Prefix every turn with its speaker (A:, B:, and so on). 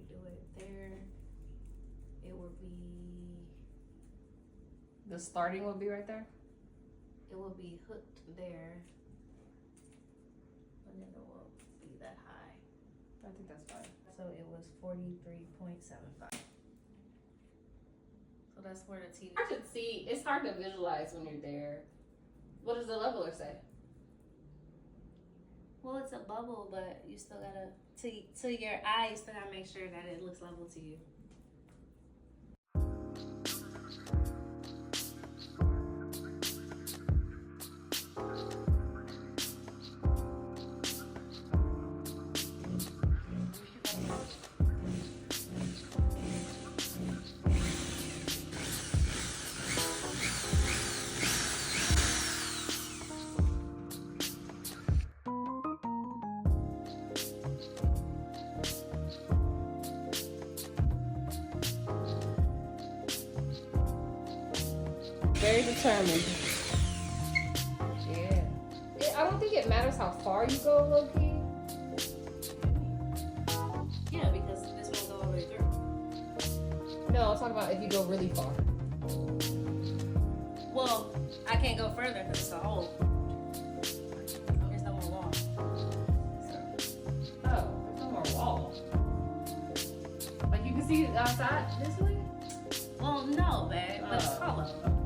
A: do it there, it would be.
B: The starting will be right there.
A: It will be hooked there, and then it will be that high.
B: I think that's fine.
A: So it was 43.75. So that's where the TV.
B: I should see. It's hard to visualize when you're there. What does the leveler say?
A: Well, it's a bubble, but you still gotta to your eye. You still gotta make sure that it looks level to you.
B: Very determined. Yeah. I don't think it matters how far you go, low key.
A: Yeah, because this won't go all the way through.
B: No, I'm talking about if you go really far.
A: Well, I can't go further because it's a hole. There's no more wall. So.
B: Oh, there's no more wall. Like you can see outside this way?
A: Well, no, babe, but it's hollow.